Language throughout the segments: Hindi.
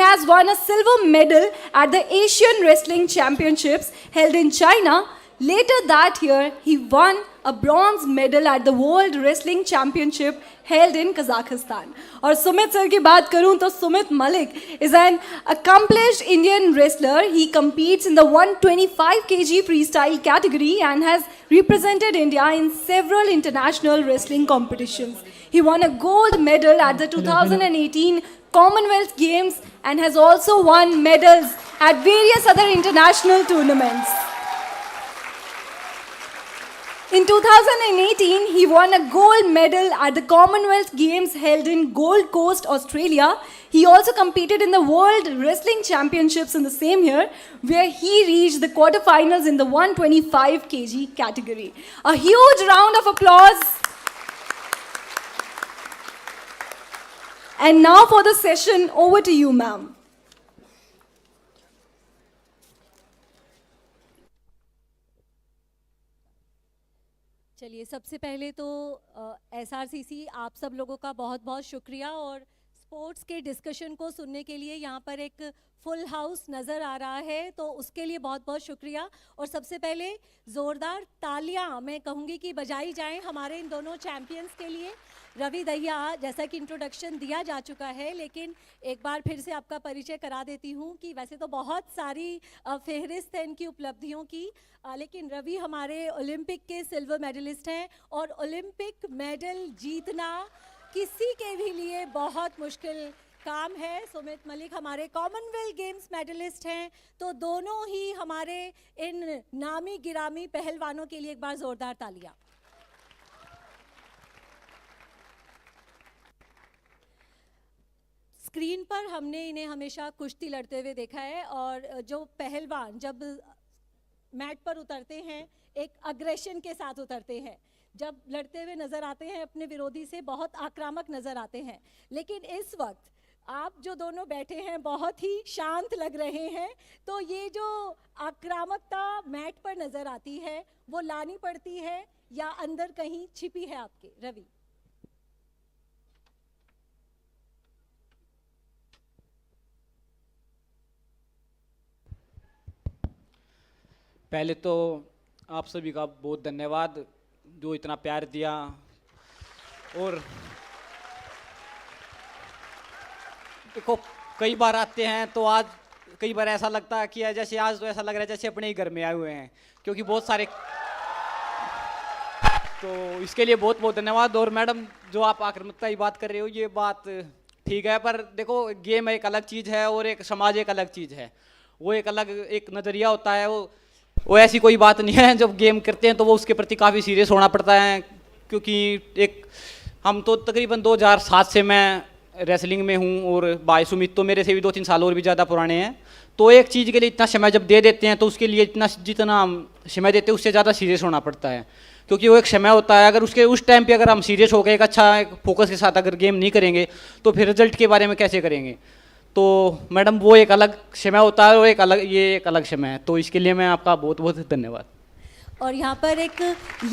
has won a silver medal at the Asian Wrestling Championships held in China. Later that year, he won a bronze medal at the World Wrestling Championship held in Kazakhstan. और सुमित सर की बात करूं तो Sumit Malik is an accomplished Indian wrestler. He competes in the 125 kg freestyle category and has represented India in several international wrestling competitions. He won a gold medal at the 2018 Commonwealth Games and has also won medals at various other international tournaments. In 2018, he won a gold medal at the Commonwealth Games held in Gold Coast, Australia. He also competed in the World Wrestling Championships in the same year, where he reached the quarterfinals in the 125 kg category. A huge round of applause. And now for the session, over to you, ma'am. चलिए, सबसे पहले तो एसआरसीसी आप सब लोगों का बहुत बहुत शुक्रिया और स्पोर्ट्स के डिस्कशन को सुनने के लिए यहाँ पर एक फुल हाउस नज़र आ रहा है, तो उसके लिए बहुत बहुत शुक्रिया। और सबसे पहले ज़ोरदार तालियां मैं कहूँगी कि बजाई जाएं हमारे इन दोनों चैम्पियंस के लिए। रवि दहिया, जैसा कि इंट्रोडक्शन दिया जा चुका है, लेकिन एक बार फिर से आपका परिचय करा देती हूँ कि वैसे तो बहुत सारी फहरिस्त है इनकी उपलब्धियों की, लेकिन रवि हमारे ओलंपिक के सिल्वर मेडलिस्ट हैं और ओलंपिक मेडल जीतना किसी के भी लिए बहुत मुश्किल काम है। सुमित मलिक हमारे कॉमनवेल्थ गेम्स मेडलिस्ट हैं, तो दोनों ही हमारे इन नामी गिरामी पहलवानों के लिए एक बार ज़ोरदार तालियां। स्क्रीन पर हमने इन्हें हमेशा कुश्ती लड़ते हुए देखा है और जो पहलवान जब मैट पर उतरते हैं एक अग्रेशन के साथ उतरते हैं, जब लड़ते हुए नज़र आते हैं अपने विरोधी से बहुत आक्रामक नज़र आते हैं। लेकिन इस वक्त आप जो दोनों बैठे हैं बहुत ही शांत लग रहे हैं, तो ये जो आक्रामकता मैट पर नज़र आती है वो लानी पड़ती है या अंदर कहीं छिपी है आपके? रवि। पहले तो आप सभी का बहुत धन्यवाद जो इतना प्यार दिया। और देखो, कई बार आते हैं तो आज कई बार ऐसा लगता है कि जैसे आज तो ऐसा लग रहा है जैसे अपने ही घर में आए हुए हैं, क्योंकि बहुत सारे, तो इसके लिए बहुत बहुत धन्यवाद। और मैडम, जो आप आक्रामकता की बात कर रहे हो ये बात ठीक है, पर देखो गेम एक अलग चीज़ है और एक समाज एक अलग चीज़ है, वो एक अलग एक नज़रिया होता है। वो ऐसी कोई बात नहीं है, जब गेम करते हैं तो वो उसके प्रति काफ़ी सीरियस होना पड़ता है, क्योंकि एक हम तो तकरीबन 2007 से मैं रेसलिंग में हूँ और भाई सुमित तो मेरे से भी 2-3 साल और भी ज़्यादा पुराने हैं। तो एक चीज़ के लिए इतना समय जब दे देते हैं तो उसके लिए जितना हम समय देते हैं उससे ज़्यादा सीरियस होना पड़ता है, क्योंकि वो एक समय होता है। अगर उसके उस टाइम पे अगर हम सीरियस होकर एक अच्छा फोकस के साथ अगर गेम नहीं करेंगे तो फिर रिजल्ट के बारे में कैसे करेंगे? तो मैडम वो एक अलग समय होता है और ये एक अलग समय है, तो इसके लिए मैं आपका बहुत बहुत धन्यवाद। और यहाँ पर एक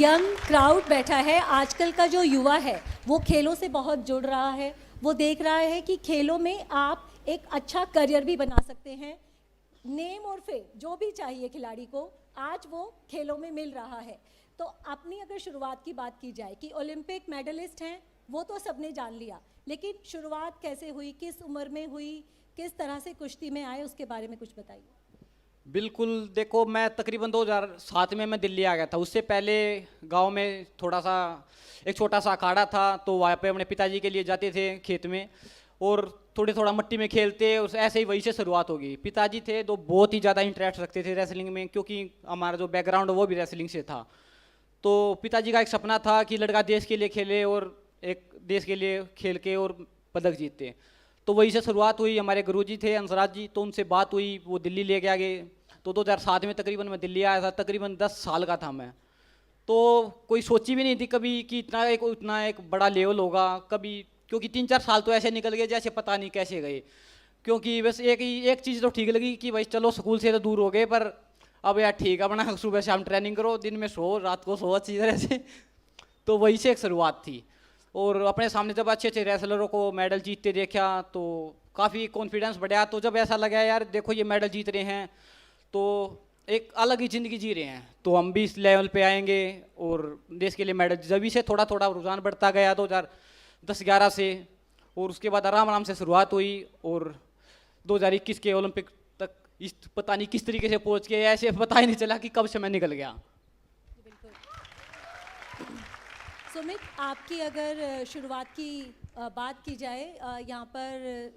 यंग क्राउड बैठा है। आजकल का जो युवा है वो खेलों से बहुत जुड़ रहा है, वो देख रहा है कि खेलों में आप एक अच्छा करियर भी बना सकते हैं। नेम और फेम जो भी चाहिए खिलाड़ी को आज वो खेलों में मिल रहा है। तो अपनी अगर शुरुआत की बात की जाए कि ओलंपिक मेडलिस्ट हैं वो तो सबने जान लिया, लेकिन शुरुआत कैसे हुई, किस उम्र में हुई, किस तरह से कुश्ती में आए, उसके बारे में कुछ बताइए। बिल्कुल, देखो मैं तकरीबन 2007 में मैं दिल्ली आ गया था। उससे पहले गांव में थोड़ा सा एक छोटा सा अखाड़ा था, तो वहाँ पे अपने पिताजी के लिए जाते थे खेत में और थोड़ा मट्टी में खेलते, और ऐसे ही वहीं से शुरुआत होगी। पिताजी थे तो बहुत ही ज़्यादा इंटरेस्ट रखते थे रेसलिंग में, क्योंकि हमारा जो बैकग्राउंड वो भी रेसलिंग से था। तो पिताजी का एक सपना था कि लड़का देश के लिए खेले और एक देश के लिए खेल के और पदक जीते। तो वहीं से शुरुआत हुई। हमारे गुरुजी थे अंसराज जी, तो उनसे बात हुई, वो दिल्ली लेके आ गए। तो 2007 में तकरीबन मैं दिल्ली आया था, तकरीबन 10 साल का था मैं। तो कोई सोची भी नहीं थी कभी कि इतना एक बड़ा लेवल होगा कभी, क्योंकि 3-4 साल तो ऐसे निकल गए जैसे पता नहीं कैसे गए। क्योंकि बस एक चीज़ तो ठीक लगी कि भाई चलो स्कूल से तो दूर हो गए, पर अब यार ठीक है, अपना सुबह शाम ट्रेनिंग करो, दिन में सो, रात को सो अच्छी तरह से। तो वहीं से एक शुरुआत थी। और अपने सामने जब अच्छे अच्छे रेसलरों को मेडल जीतते देखा तो काफ़ी कॉन्फिडेंस बढ़ा। तो जब ऐसा लगा यार देखो ये मेडल जीत रहे हैं तो एक अलग ही ज़िंदगी जी रहे हैं, तो हम भी इस लेवल पे आएंगे और देश के लिए मेडल। जब से थोड़ा थोड़ा रुझान बढ़ता गया 2010-11 से, और उसके बाद आराम आराम से शुरुआत हुई और 2021 के ओलंपिक तक इस पता नहीं किस तरीके से पहुंच के, ऐसे पता ही नहीं चला कि कब समय निकल गया। बिल्कुल। सुमित, आपकी अगर शुरुआत की बात की जाए, यहाँ पर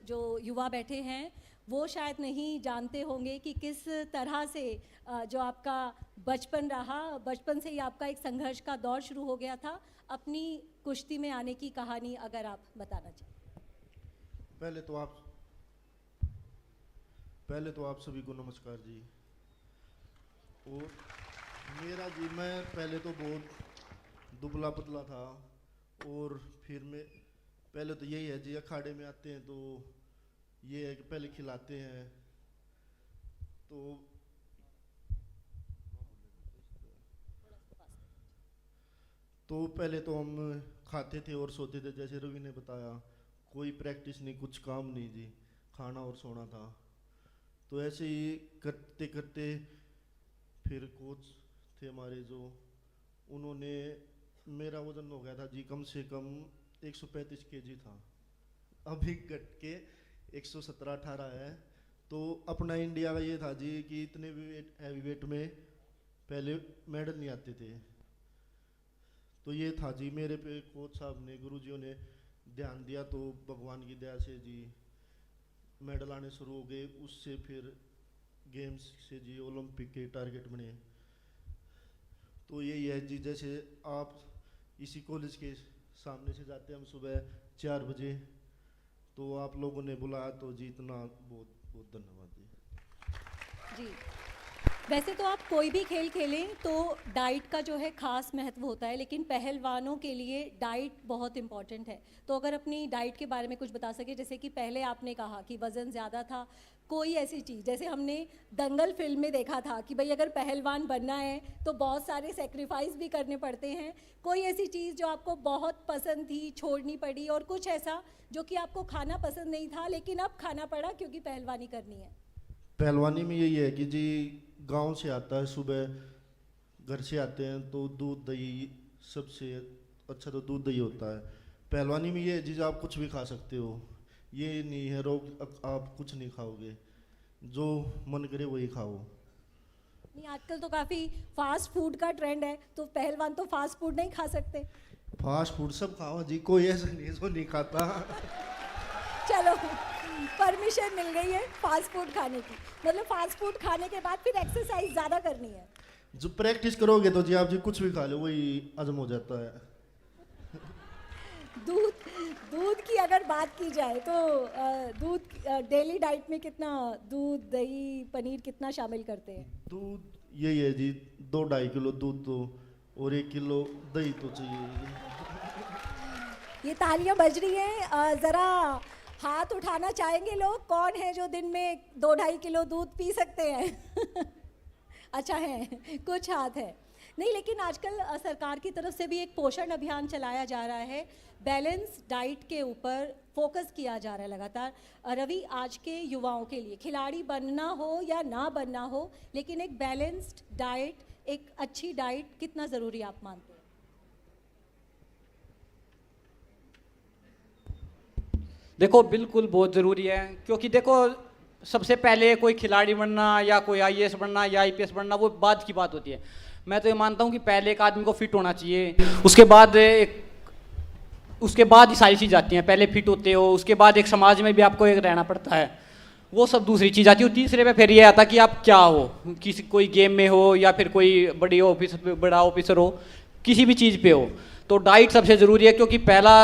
जो युवा बैठे हैं वो शायद नहीं जानते होंगे कि किस तरह से जो आपका बचपन रहा, बचपन से ही आपका एक संघर्ष का दौर शुरू हो गया था। अपनी कुश्ती में आने की कहानी अगर आप बताना चाहें। पहले तो आप सभी को नमस्कार जी। और मेरा जी, मैं पहले तो बहुत दुबला पतला था, और फिर मैं पहले तो यही है जी, अखाड़े में आते हैं तो ये है कि पहले खिलाते हैं, तो पहले तो हम खाते थे और सोते थे, जैसे रवि ने बताया, कोई प्रैक्टिस नहीं, कुछ काम नहीं जी, खाना और सोना था। तो ऐसे ही करते करते फिर कोच थे हमारे जो, उन्होंने, मेरा वजन हो गया था जी कम से कम 135 केजी था, अभी घट के 117-18 है। तो अपना इंडिया का ये था जी कि इतने हैवी वेट में पहले मेडल नहीं आते थे। तो ये था जी, मेरे पे कोच साहब ने, गुरुजियों ने ध्यान दिया, तो भगवान की दया से जी मेडल आने शुरू हो गए। उससे फिर गेम्स से जी ओलंपिक के टारगेट बने। तो यही है जी, जैसे आप इसी कॉलेज के सामने से जाते हैं हम सुबह 4 बजे, तो आप लोगों ने बुलाया, तो जी इतना बहुत बहुत धन्यवाद जी। जी, वैसे तो आप कोई भी खेल खेलें तो डाइट का जो है खास महत्व होता है, लेकिन पहलवानों के लिए डाइट बहुत इम्पॉर्टेंट है। तो अगर अपनी डाइट के बारे में कुछ बता सके, जैसे कि पहले आपने कहा कि वज़न ज़्यादा था, कोई ऐसी चीज़, जैसे हमने दंगल फिल्म में देखा था कि भाई अगर पहलवान बनना है तो बहुत सारे सेक्रीफाइस भी करने पड़ते हैं, कोई ऐसी चीज़ जो आपको बहुत पसंद थी, छोड़नी पड़ी, और कुछ ऐसा जो कि आपको खाना पसंद नहीं था लेकिन अब खाना पड़ा क्योंकि पहलवानी करनी है? पहलवानी में यही है कि जी गांव से आता है, सुबह घर से आते हैं, तो दूध दही सबसे अच्छा तो दूध दही होता है। पहलवानी में ये है जी, आप कुछ भी खा सकते हो, ये नहीं है रोग आप कुछ नहीं खाओगे, जो मन करे वही खाओ। नहीं, आजकल तो काफ़ी फास्ट फूड का ट्रेंड है, तो पहलवान तो फास्ट फूड नहीं खा सकते? फास्ट फूड सब खाओ जी, कोई ऐसा नहीं है जो नहीं खाता। चलो, परमिशन मिल गई है फास्ट फूड खाने की, मतलब फास्ट फूड खाने के बाद फिर एक्सरसाइज ज़्यादा करनी है। जो प्रैक्टिस करोगे तो जी आप जी कुछ भी खा लो, वही हजम हो जाता है। दूध की अगर बात की जाए तो दूध डेली डाइट में कितना दूध, दही, पनीर कितना शामिल करते हैं? दूध यही है जी, 2-2.5 किलो दूध तो, और 1 किलो दही तो चाहिए। ये तालियां बज रही हैं, ज़रा हाथ उठाना चाहेंगे लोग, कौन है जो दिन में 2-2.5 किलो दूध पी सकते हैं? अच्छा है, कुछ हाथ है। नहीं, लेकिन आजकल सरकार की तरफ से भी एक पोषण अभियान चलाया जा रहा है, बैलेंस डाइट के ऊपर फोकस किया जा रहा है लगातार। रवि, आज के युवाओं के लिए, खिलाड़ी बनना हो या ना बनना हो, लेकिन एक बैलेंस्ड डाइट, एक अच्छी डाइट कितना ज़रूरी आप मानते हैं? देखो बिल्कुल बहुत ज़रूरी है, क्योंकि देखो सबसे पहले कोई खिलाड़ी बनना या कोई आईएएस बनना या आईपीएस बनना वो बाद की बात होती है। मैं तो ये मानता हूँ कि पहले एक आदमी को फिट होना चाहिए, उसके बाद ही सारी चीज़ आती हैं। पहले फिट होते हो, उसके बाद एक समाज में भी आपको एक रहना पड़ता है, वो सब दूसरी चीज़ आती है। और तीसरे पे फिर ये आता कि आप क्या हो, किसी कोई गेम में हो या फिर कोई बड़ा ऑफिसर हो, किसी भी चीज़ पे हो। तो डाइट सबसे ज़रूरी है, क्योंकि पहला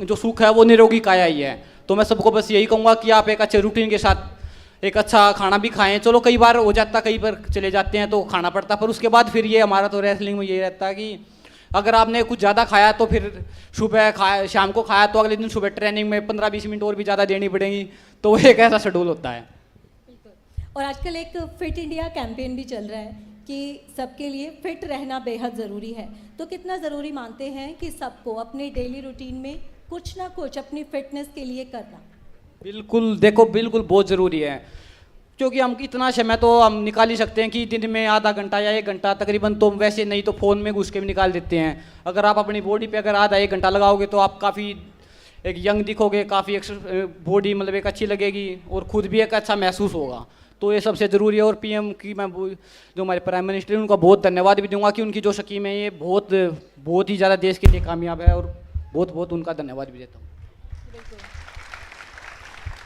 जो सुख है वो निरोगी काया ही है। तो मैं सबको बस यही कहूँगा कि आप एक अच्छे रूटीन के साथ एक अच्छा खाना भी खाएं। चलो कई बार हो जाता, कई बार चले जाते हैं तो खाना पड़ता, पर उसके बाद फिर ये हमारा तो रेसलिंग में यही रहता है कि अगर आपने कुछ ज़्यादा खाया तो फिर सुबह खाया, शाम को खाया तो अगले दिन सुबह ट्रेनिंग में 15-20 मिनट और भी ज़्यादा देनी पड़ेगी। तो वो एक ऐसा शेड्यूल होता है। बिल्कुल। और आजकल एक फिट इंडिया कैंपेन भी चल रहा है कि सबके लिए फिट रहना बेहद ज़रूरी है। तो कितना ज़रूरी मानते हैं कि सबको अपने डेली रूटीन में कुछ ना कुछ अपनी फिटनेस के लिए करना? बिल्कुल देखो, बिल्कुल बहुत ज़रूरी है, क्योंकि हम इतना समय तो हम निकाल ही सकते हैं कि दिन में आधा घंटा या 1 घंटा तकरीबन, तो वैसे नहीं तो फ़ोन में घुस के भी निकाल देते हैं। अगर आप अपनी बॉडी पे अगर आधा 1 घंटा लगाओगे तो आप काफ़ी एक यंग दिखोगे, काफ़ी बॉडी मतलब एक अच्छी लगेगी और खुद भी एक अच्छा महसूस होगा। तो ये सबसे ज़रूरी है। और पीएम की मैं जो हमारे प्राइम मिनिस्टर हैं उनका बहुत धन्यवाद भी दूंगा कि उनकी जो स्कीम है ये बहुत बहुत ही ज़्यादा देश के लिए कामयाब है, और बहुत बहुत उनका धन्यवाद भी देता हूँ। बिल्कुल।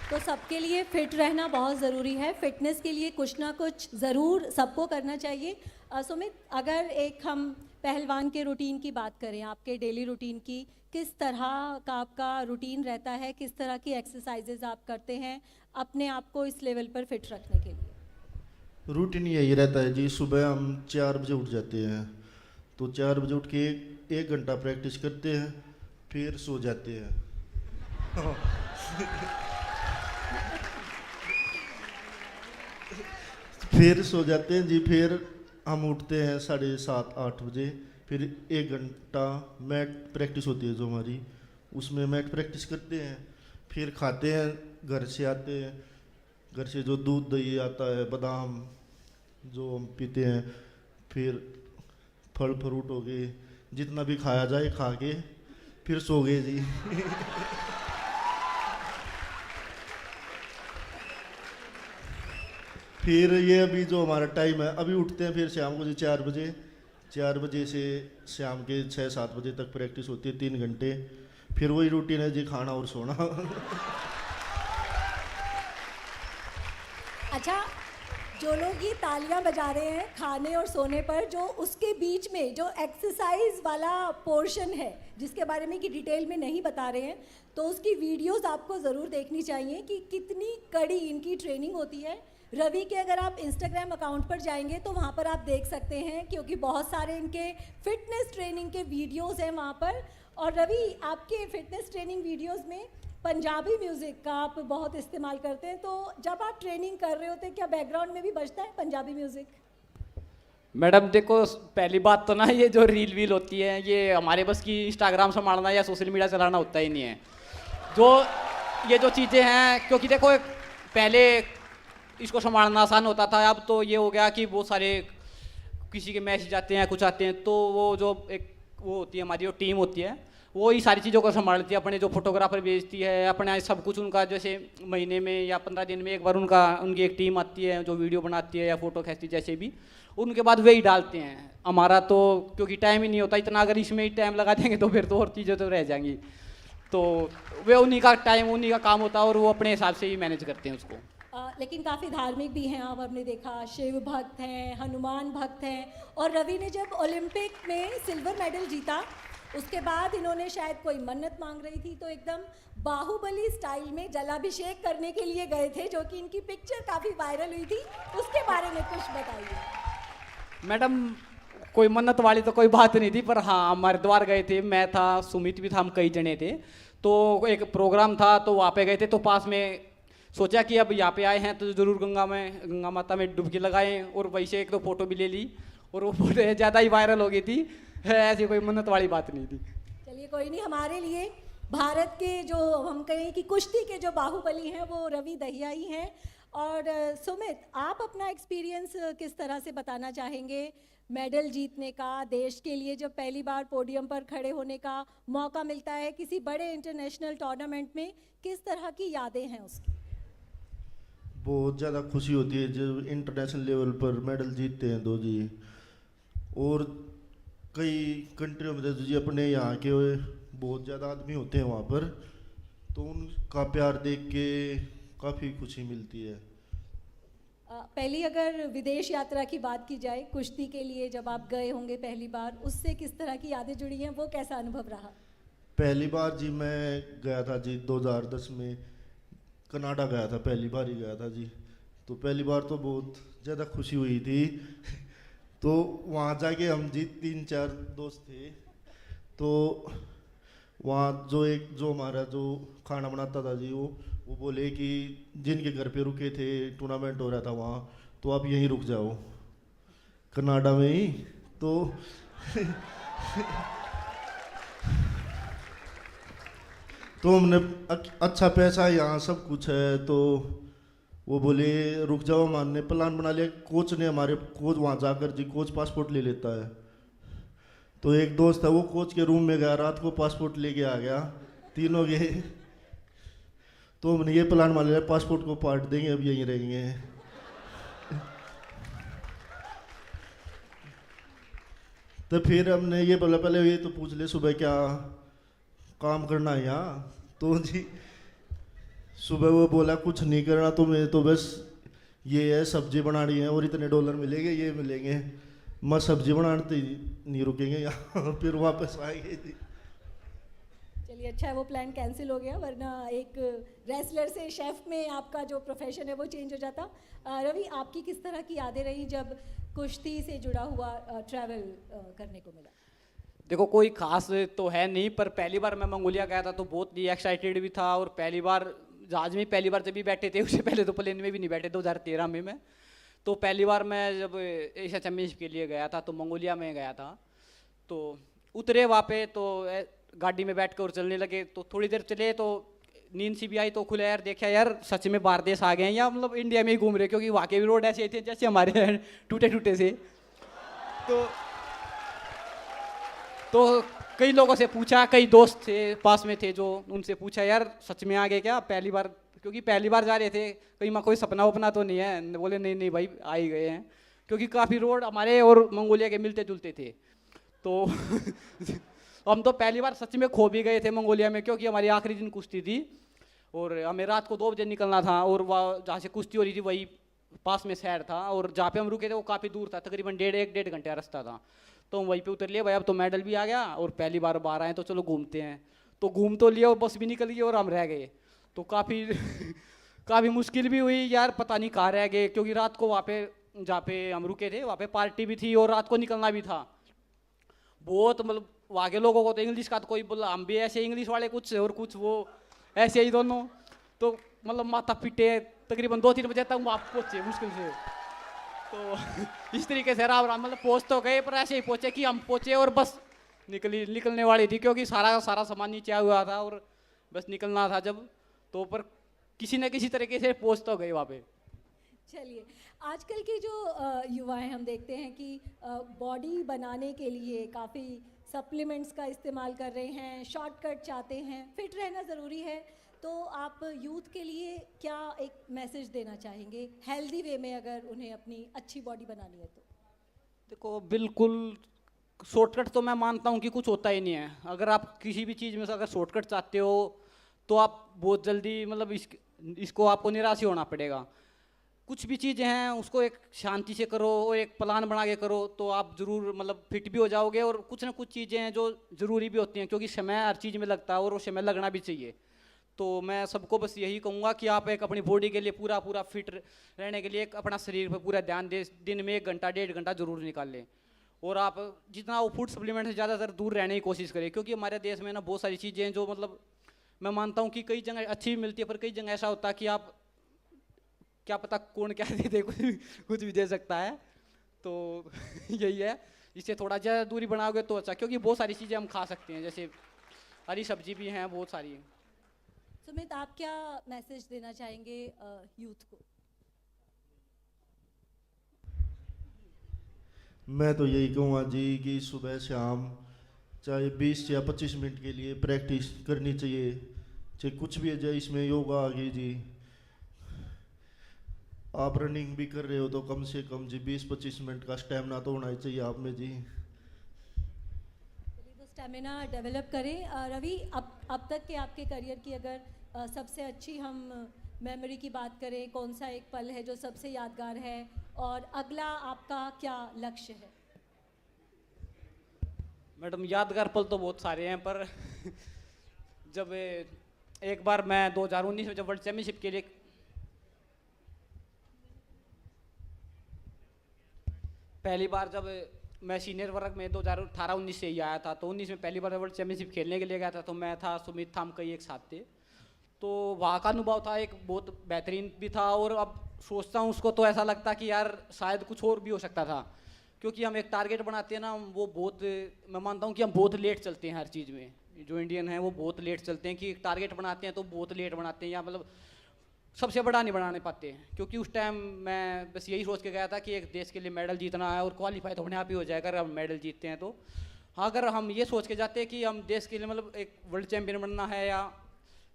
तो सबके लिए फिट रहना बहुत ज़रूरी है। फिटनेस के लिए कुछ ना कुछ ज़रूर सबको करना चाहिए। सुमित, अगर एक हम पहलवान के रूटीन की बात करें, आपके डेली रूटीन की, किस तरह का आपका रूटीन रहता है, किस तरह की एक्सरसाइजेज आप करते हैं अपने आप को इस लेवल पर फिट रखने के लिए? रूटीन यही रहता है जी, सुबह हम 4 बजे उठ जाते हैं, तो 4 बजे उठ के 1 घंटा प्रैक्टिस करते हैं, फिर सो जाते हैं। फिर सो जाते हैं जी, फिर हम उठते हैं 7:30-8 बजे, फिर 1 घंटा मैट प्रैक्टिस होती है जो हमारी, उसमें मैट प्रैक्टिस करते हैं, फिर खाते हैं, घर से आते हैं, घर से जो दूध दही आता है, बादाम जो हम पीते हैं, फिर फल फ्रूट हो गए, जितना भी खाया जाए खा के फिर सो गए जी। फिर ये अभी जो हमारा टाइम है, अभी उठते हैं फिर शाम को जी 4 बजे, 4 बजे से शाम के 6-7 बजे तक प्रैक्टिस होती है 3 घंटे, फिर वही रूटीन है जी, खाना और सोना। अच्छा, जो लोग ये तालियां बजा रहे हैं खाने और सोने पर, जो उसके बीच में जो एक्सरसाइज वाला पोर्शन है जिसके बारे में कि डिटेल में नहीं बता रहे हैं, तो उसकी वीडियोस आपको ज़रूर देखनी चाहिए कि कितनी कड़ी इनकी ट्रेनिंग होती है। रवि के अगर आप इंस्टाग्राम अकाउंट पर जाएंगे तो वहाँ पर आप देख सकते हैं, क्योंकि बहुत सारे इनके फिटनेस ट्रेनिंग के वीडियोस हैं वहाँ पर। और रवि, आपके फिटनेस ट्रेनिंग वीडियोस में पंजाबी म्यूज़िक का आप बहुत इस्तेमाल करते हैं, तो जब आप ट्रेनिंग कर रहे होते हैं क्या बैकग्राउंड में भी बजता है पंजाबी म्यूज़िक? मैडम देखो, पहली बात तो ना, ये जो रील वील होती है ये हमारे बस की इंस्टाग्राम संभालना या सोशल मीडिया चलाना होता ही नहीं है। जो ये जो चीज़ें हैं, क्योंकि देखो पहले इसको संभालना आसान होता था, अब तो ये हो गया कि बहुत सारे किसी के मैसेज आते हैं, कुछ आते हैं, तो वो जो एक वो होती है हमारी जो टीम होती है, वो ही सारी चीज़ों को संभालती है। अपने जो फोटोग्राफर भेजती है, अपने सब कुछ उनका, जैसे महीने में या 15 दिन में एक बार उनकी एक टीम आती है जो वीडियो बनाती है या फोटो खींचती है, जैसे भी, उनके बाद वही डालते हैं। हमारा तो क्योंकि टाइम ही नहीं होता इतना, अगर इसमें ही टाइम लगा देंगे तो फिर तो और चीज़ें तो रह जाएंगी, तो वे उन्हीं का टाइम, उन्हीं का काम होता है और वो अपने हिसाब से ही मैनेज करते हैं उसको। लेकिन काफ़ी धार्मिक भी हैं आप, हमने देखा शिव भक्त हैं, हनुमान भक्त हैं। और रवि ने जब ओलंपिक में सिल्वर मेडल जीता, उसके बाद इन्होंने शायद कोई मन्नत मांग रही थी, तो एकदम बाहुबली स्टाइल में जलाभिषेक करने के लिए गए थे, जो कि इनकी पिक्चर काफ़ी वायरल हुई थी। उसके बारे में कुछ बताइए। मैडम, कोई मन्नत वाली तो कोई बात नहीं थी, पर हाँ हम हरिद्वार गए थे, मैं था, सुमित भी था, हम कई जने थे, तो एक प्रोग्राम था, तो वहाँ पे गए थे, तो पास में सोचा कि अब यहाँ पे आए हैं तो ज़रूर गंगा माता में डुबकी लगाएं, और वैसे एक तो फ़ोटो भी ले ली, और वो फोटो ज़्यादा ही वायरल हो गई थी। ऐसी कोई मन्नत वाली बात नहीं थी। चलिए, कोई नहीं, हमारे लिए भारत के जो हम कहें कि कुश्ती के जो बाहुबली हैं वो रवि दहिया ही हैं। और सुमित, आप अपना एक्सपीरियंस किस तरह से बताना चाहेंगे मेडल जीतने का, देश के लिए जब पहली बार पोडियम पर खड़े होने का मौका मिलता है किसी बड़े इंटरनेशनल टूर्नामेंट में, किस तरह की यादें हैं उसकी? बहुत ज़्यादा खुशी होती है जब इंटरनेशनल लेवल पर मेडल जीतते हैं दो जी। और कई कंट्रियों में जैसे जी अपने यहाँ के बहुत ज़्यादा आदमी होते हैं वहाँ पर, तो उनका प्यार देख के काफ़ी खुशी मिलती है। पहली अगर विदेश यात्रा की बात की जाए, कुश्ती के लिए जब आप गए होंगे पहली बार, उससे किस तरह की यादें जुड़ी हैं, वो कैसा अनुभव रहा? पहली बार जी मैं गया था जी 2010 में, कनाडा गया था, पहली बार ही गया था जी। तो पहली बार तो बहुत ज़्यादा खुशी हुई थी। तो वहाँ जाके हम जी 3-4 दोस्त थे, तो वहाँ जो हमारा जो खाना बनाता था जी, वो बोले कि जिनके घर पे रुके थे, टूर्नामेंट हो रहा था वहाँ, तो आप यहीं रुक जाओ कनाडा में ही। तो तो हमने अच्छा पैसा है यहाँ, सब कुछ है, तो वो बोले रुक जाओ, हमने प्लान बना लिया। कोच ने हमारे कोच वहाँ जाकर जी कोच पासपोर्ट ले लेता है। तो एक दोस्त है वो कोच के रूम में गया, रात को पासपोर्ट लेके आ गया, तीनों गए। तो हमने ये प्लान मान लिया पासपोर्ट को पाट देंगे, अब यहीं रहेंगे। तो फिर हमने ये बोला पहले ये तो पूछ ले सुबह क्या काम करना है यहाँ। तो जी सुबह वो बोला कुछ नहीं करना तुम्हें, तो बस ये है सब्जी बनानी है और इतने डॉलर मिलेंगे, ये मिलेंगे। मैं सब्जी बनाते नहीं रुकेंगे यहाँ, फिर वापस आएंगे जी। चलिए अच्छा है वो प्लान कैंसिल हो गया, वरना एक रेसलर से शेफ में आपका जो प्रोफेशन है वो चेंज हो जाता। रवि, आपकी किस तरह की यादें रही जब कुश्ती से जुड़ा हुआ ट्रैवल करने को मिला? देखो कोई खास तो है नहीं, पर पहली बार मैं मंगोलिया गया था तो बहुत ही एक्साइटेड भी था। और पहली बार जहाज में पहली बार जब भी बैठे थे, उससे पहले तो प्लेन में भी नहीं बैठे, 2013 में मैं तो पहली बार मैं जब एशिया चैम्पियनशिप के लिए गया था तो मंगोलिया में गया था। तो उतरे वहाँ पे तो गाड़ी में बैठ कर चलने लगे, तो थोड़ी देर चले तो नींद सी भी आई, तो खुला यार देखा यार सच में बाहर देश आ गए हैं या मतलब इंडिया में ही घूम रहे, क्योंकि वहाँ के भी रोड ऐसे थे जैसे हमारे टूटे टूटे से। तो कई लोगों से पूछा, कई दोस्त थे पास में थे जो उनसे पूछा यार सच में आ गए क्या पहली बार, क्योंकि पहली बार जा रहे थे, कहीं माँ कोई सपना वपना तो नहीं है। बोले नहीं नहीं भाई आ ही गए हैं, क्योंकि काफ़ी रोड हमारे और मंगोलिया के मिलते जुलते थे। तो हम तो पहली बार सच में खो भी गए थे मंगोलिया में, क्योंकि हमारी आखिरी दिन कुश्ती थी और हमें रात को 2 बजे निकलना था। और वहाँ जहाँ से कुश्ती हो रही थी वही पास में शहर था, और जहाँ पे हम रुके थे वो काफ़ी दूर था, तकरीबन 1.5 घंटे का रास्ता था। तो हम वहीं पे उतर लिए, भाई अब तो मेडल भी आ गया और पहली बार बाहर आए तो चलो घूमते हैं। तो घूम तो लिया और बस भी निकल गई और हम रह गए। तो काफ़ी मुश्किल भी हुई यार, पता नहीं कहाँ रह गए, क्योंकि रात को वहाँ पे जहाँ पे हम रुके थे वहाँ पे पार्टी भी थी और रात को निकलना भी था। बहुत मतलब वहाँ के लोगों को तो इंग्लिश का तो कोई बोला, हम भी ऐसे इंग्लिश वाले कुछ और कुछ वो ऐसे ही दोनों। तो मतलब माथा पिटे, तकरीबन 2-3 बजे तक वहाँ पहुँचे मुश्किल से। तो इस तरीके से राम राम मतलब पहुँच तो गए, पर ऐसे ही पहुँचे कि हम पहुँचे और बस निकलने वाली थी, क्योंकि सारा सामान नीचे आया हुआ था और बस निकलना था जब, तो पर किसी न किसी तरीके से पहुँच तो गए वहाँ पे। चलिए आजकल के जो युवा हैं, हम देखते हैं कि बॉडी बनाने के लिए काफ़ी सप्लीमेंट्स का इस्तेमाल कर रहे हैं, शॉर्टकट चाहते हैं, फिट रहना ज़रूरी है। तो आप यूथ के लिए क्या एक मैसेज देना चाहेंगे हेल्दी वे में, अगर उन्हें अपनी अच्छी बॉडी बनानी है तो? देखो बिल्कुल शॉर्टकट तो मैं मानता हूँ कि कुछ होता ही नहीं है। अगर आप किसी भी चीज़ में से अगर शॉर्टकट चाहते हो तो आप बहुत जल्दी मतलब इसको आपको निराश ही होना पड़ेगा। कुछ भी चीज़ें हैं उसको एक शांति से करो और एक प्लान बना के करो तो आप ज़रूर मतलब फिट भी हो जाओगे। और कुछ ना कुछ चीज़ें हैं जो ज़रूरी भी होती हैं, क्योंकि समय हर चीज़ में लगता है और वो समय लगना भी चाहिए। तो मैं सबको बस यही कहूँगा कि आप एक अपनी बॉडी के लिए पूरा फिट रहने के लिए एक अपना शरीर पर पूरा ध्यान दें, दिन में 1 घंटा 1.5 घंटा जरूर निकाल लें। और आप जितना वो फूड सप्लीमेंट से ज़्यादातर दूर रहने की कोशिश करें, क्योंकि हमारे देश में ना बहुत सारी चीज़ें हैं जो मतलब मैं मानता हूँ कि कई जगह अच्छी भी मिलती है, पर कई जगह ऐसा होता है कि आप क्या पता कौन क्या दे दे, कुछ भी दे सकता है। तो यही है, इससे थोड़ा ज़्यादा दूरी बनाओगे तो अच्छा, क्योंकि बहुत सारी चीज़ें हम खा सकते हैं, जैसे हरी सब्जी भी हैं बहुत सारी। सुमित, आप क्या मैसेज देना चाहेंगे यूथ को? मैं तो यही कहूँगा जी कि सुबह शाम चाहे 20 या 25 मिनट के लिए प्रैक्टिस करनी चाहिए, चाहे कुछ भी है जाए, इसमें योगा आ गई जी। आप रनिंग भी कर रहे हो तो कम से कम जी 20-25 मिनट का स्टेमिना तो होना ही चाहिए आप में जी। तो स्टेमिना डेवलप करें। रवि, अब तक के आपके करियर की अगर सबसे अच्छी हम मेमोरी की बात करें, कौन सा एक पल है जो सबसे यादगार है, और अगला आपका क्या लक्ष्य है? मैडम यादगार पल तो बहुत सारे हैं, पर जब एक बार मैं 2019 में जब वर्ल्ड चैम्पियनशिप के लिए पहली बार जब मैं सीनियर वर्ग में 2018-19 से ही आया था, तो 19 में पहली बार वर्ल्ड चैम्पियनशिप खेलने के लिए गया था। तो मैं था, सुमित था, हम कई एक साथ थे। तो वहाँ का अनुभव था एक बहुत बेहतरीन भी था, और अब सोचता हूँ उसको तो ऐसा लगता कि यार शायद कुछ और भी हो सकता था, क्योंकि हम एक टारगेट बनाते हैं ना, वो बहुत मैं मानता हूँ कि हम बहुत लेट चलते हैं हर चीज़ में। जो इंडियन हैं वो बहुत लेट चलते हैं, कि टारगेट बनाते हैं तो बहुत लेट बनाते हैं, या मतलब सबसे बड़ा नहीं बनाने पाते हैं। क्योंकि उस टाइम मैं बस यही सोच के गया था कि एक देश के लिए मेडल जीतना है, और क्वालिफाई तो अपने आप ही हो जाएगा अगर हम मेडल जीतते हैं तो। हाँ, अगर हम ये सोच के जाते हैं कि हम देश के लिए मतलब एक वर्ल्ड चैम्पियन बनना है, या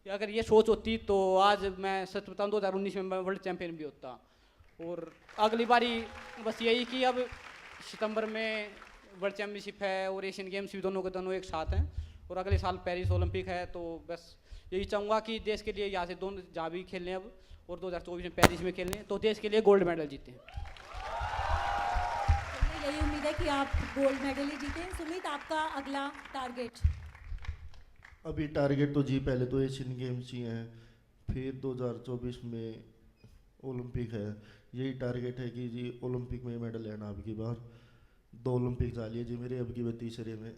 अगर ये सोच होती तो आज मैं सच बताऊँ 2019 में मैं वर्ल्ड चैम्पियन भी होता। और अगली बारी बस यही कि अब सितंबर में वर्ल्ड चैम्पियनशिप है और एशियन गेम्स भी दोनों के दोनों एक साथ हैं, और अगले साल पेरिस ओलंपिक है। तो बस यही चाहूँगा कि देश के लिए यहाँ से दोनों जहाँ भी खेलें अब, और 2024 में पेरिस में खेलें तो देश के लिए गोल्ड मेडल जीतें। यही उम्मीद है कि आप गोल्ड मेडल ही जीतें। सुमित, आपका अगला टारगेट? अभी टारगेट तो जी पहले तो एशियन गेम्स ही हैं, फिर 2024 में ओलंपिक है। यही टारगेट है कि जी ओलंपिक में मेडल लेना। अब की बार 2 ओलंपिक जा लिए जी मेरे, अब की बार तीसरे में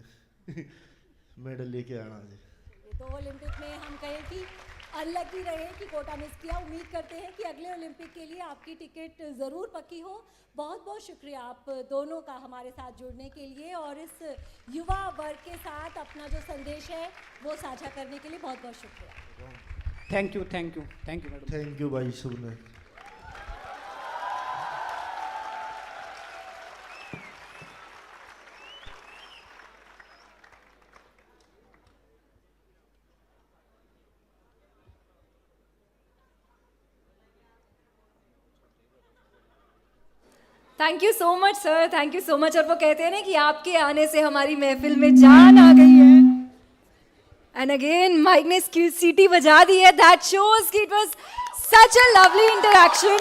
मेडल लेके आना जी। तो ओलंपिक में हम कहें कि अनलकी रहे कि कोटा मिस किया। उम्मीद करते हैं कि अगले ओलंपिक के लिए आपकी टिकट ज़रूर पक्की हो। बहुत बहुत शुक्रिया आप दोनों का हमारे साथ जुड़ने के लिए, और इस युवा वर्ग के साथ अपना जो संदेश है वो साझा करने के लिए बहुत बहुत शुक्रिया। Thank you, thank you, thank you madam. Thank you भाई सबने। Thank you so much sir, thank you so much. और वो कहते हैं ना कि आपके आने से हमारी महफिल में जान आ गई है। एंड अगेन माइक ने सीटी बजा दी है। दैट शोज कि it was such a lovely interaction.